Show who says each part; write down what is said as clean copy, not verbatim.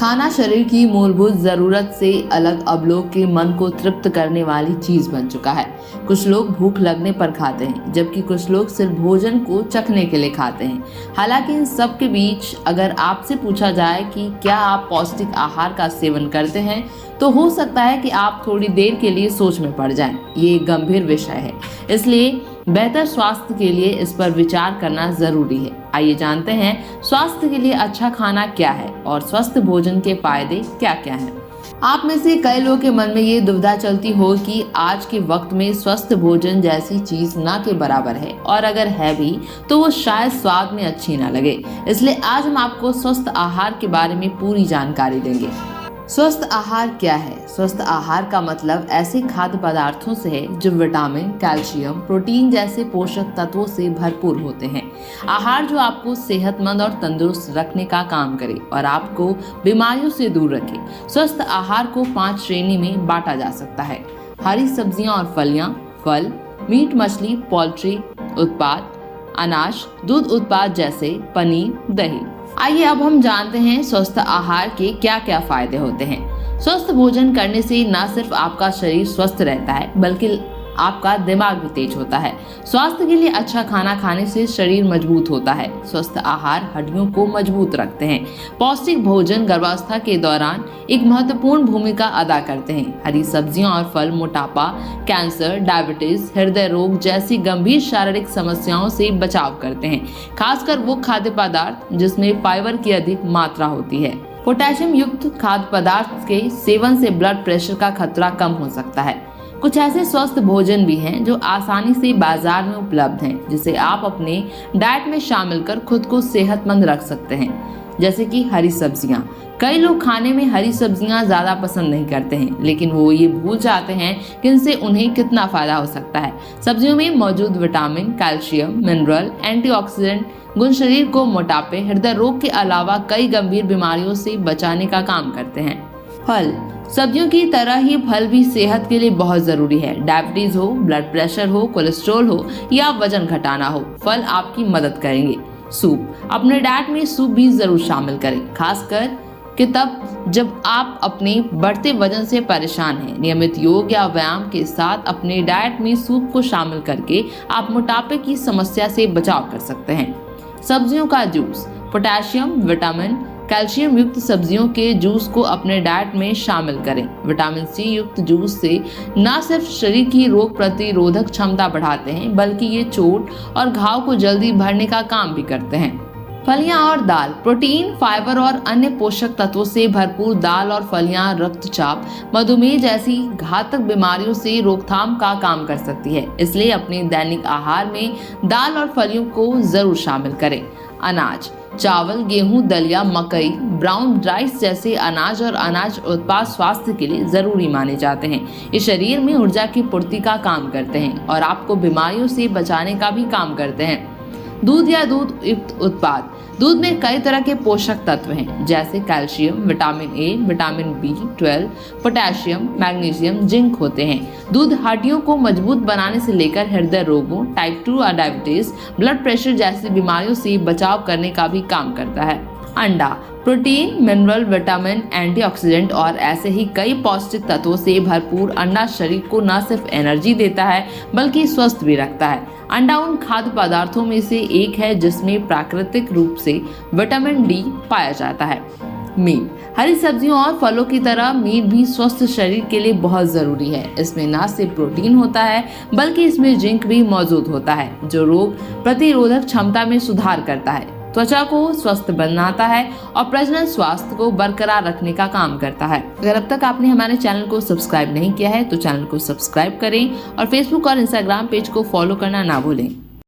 Speaker 1: खाना शरीर की मूलभूत जरूरत से अलग अब लोग के मन को तृप्त करने वाली चीज बन चुका है। कुछ लोग भूख लगने पर खाते हैं, जबकि कुछ लोग सिर्फ भोजन को चखने के लिए खाते हैं। हालांकि इन सब के बीच अगर आपसे पूछा जाए कि क्या आप पौष्टिक आहार का सेवन करते हैं, तो हो सकता है कि आप थोड़ी देर के लिए सोच में पड़ जाएं। ये एक गंभीर विषय है, इसलिए बेहतर स्वास्थ्य के लिए इस पर विचार करना जरूरी है। आइए जानते हैं स्वास्थ्य के लिए अच्छा खाना क्या है और स्वस्थ भोजन के फायदे क्या क्या हैं। आप में से कई लोगों के मन में ये दुविधा चलती हो कि आज के वक्त में स्वस्थ भोजन जैसी चीज ना के बराबर है, और अगर है भी तो वो शायद स्वाद में अच्छी ना लगे। इसलिए आज हम आपको स्वस्थ आहार के बारे में पूरी जानकारी देंगे। स्वस्थ आहार क्या है? स्वस्थ आहार का मतलब ऐसे खाद्य पदार्थों से है जो विटामिन, कैल्शियम, प्रोटीन जैसे पोषक तत्वों से भरपूर होते हैं। आहार जो आपको सेहतमंद और तंदुरुस्त रखने का काम करे और आपको बीमारियों से दूर रखे। स्वस्थ आहार को 5 श्रेणी में बांटा जा सकता है। हरी सब्जियां और फलियां, फल, मीट, मछली, पोल्ट्री उत्पाद, अनाज, दूध उत्पाद जैसे पनीर, दही। आइए अब हम जानते हैं स्वस्थ आहार के क्या क्या फायदे होते हैं। स्वस्थ भोजन करने से न सिर्फ आपका शरीर स्वस्थ रहता है, बल्कि आपका दिमाग भी तेज होता है। स्वास्थ्य के लिए अच्छा खाना खाने से शरीर मजबूत होता है। स्वस्थ आहार हड्डियों को मजबूत रखते हैं। पौष्टिक भोजन गर्भावस्था के दौरान एक महत्वपूर्ण भूमिका अदा करते हैं। हरी सब्जियां और फल मोटापा, कैंसर, डायबिटीज, हृदय रोग जैसी गंभीर शारीरिक समस्याओं से बचाव करते हैं, खासकर वो खाद्य पदार्थ जिसमें फाइबर की अधिक मात्रा होती है। पोटेशियम युक्त खाद्य पदार्थ के सेवन से ब्लड प्रेशर का खतरा कम हो सकता है। कुछ ऐसे स्वस्थ भोजन भी हैं जो आसानी से बाजार में उपलब्ध हैं, जिसे आप अपने डाइट में शामिल कर खुद को सेहतमंद रख सकते हैं, जैसे कि हरी सब्जियां। कई लोग खाने में हरी सब्जियां ज्यादा पसंद नहीं करते हैं, लेकिन वो ये भूल जाते हैं कि इनसे उन्हें कितना फायदा हो सकता है। सब्जियों में मौजूद विटामिन, कैल्शियम, मिनरल, एंटीऑक्सीडेंट गुण शरीर को मोटापे, हृदय रोग के अलावा कई गंभीर बीमारियों से बचाने का काम करते हैं। फल, सब्जियों की तरह ही फल भी सेहत के लिए बहुत जरूरी है। डायबिटीज हो, ब्लड प्रेशर हो, कोलेस्ट्रॉल हो या वजन घटाना हो, फल आपकी मदद करेंगे। सूप, अपने डाइट में सूप भी जरूर शामिल करें, खासकर कि तब जब आप अपने बढ़ते वजन से परेशान हैं। नियमित योग या व्यायाम के साथ अपने डाइट में सूप को शामिल करके आप मोटापे की समस्या से बचाव कर सकते हैं। सब्जियों का जूस, पोटेशियम, विटामिन, कैल्शियम युक्त सब्जियों के जूस को अपने डाइट में शामिल करें। विटामिन सी युक्त जूस से न सिर्फ शरीर की रोग प्रतिरोधक क्षमता बढ़ाते हैं, बल्कि ये चोट और घाव को जल्दी भरने का काम भी करते हैं। फलियां और दाल, प्रोटीन, फाइबर और अन्य पोषक तत्वों से भरपूर दाल और फलियां रक्तचाप, मधुमेह जैसी घातक बीमारियों से रोकथाम का काम कर सकती है। इसलिए अपने दैनिक आहार में दाल और फलियों को जरूर शामिल करें। अनाज, चावल, गेहूं, दलिया, मकई, ब्राउन राइस जैसे अनाज और अनाज उत्पाद स्वास्थ्य के लिए जरूरी माने जाते हैं। ये शरीर में ऊर्जा की पूर्ति का काम करते हैं और आपको बीमारियों से बचाने का भी काम करते हैं। दूध या दूध युक्त उत्पाद, दूध में कई तरह के पोषक तत्व हैं, जैसे calcium, vitamin A, vitamin B12, potassium, magnesium, zinc होते हैं। दूध हड्डियों को मजबूत बनाने से लेकर हृदय रोगों, टाइप 2 और डायबिटीज, ब्लड प्रेशर जैसी बीमारियों से बचाव करने का भी काम करता है। अंडा, प्रोटीन, मिनरल, विटामिन, एंटीऑक्सीडेंट और ऐसे ही कई पौष्टिक तत्वों से भरपूर अंडा शरीर को न सिर्फ एनर्जी देता है, बल्कि स्वस्थ भी रखता है। अंडा उन खाद्य पदार्थों में से एक है जिसमें प्राकृतिक रूप से विटामिन डी पाया जाता है। मीट, हरी सब्जियों और फलों की तरह मीट भी स्वस्थ शरीर के लिए बहुत जरूरी है। इसमें न सिर्फ प्रोटीन होता है, बल्कि इसमें जिंक भी मौजूद होता है, जो रोग प्रतिरोधक क्षमता में सुधार करता है, त्वचा को स्वस्थ बनाता है और प्रजनन स्वास्थ्य को बरकरार रखने का काम करता है। अगर अब तक आपने हमारे चैनल को सब्सक्राइब नहीं किया है तो चैनल को सब्सक्राइब करें और फेसबुक और इंस्टाग्राम पेज को फॉलो करना ना भूलें।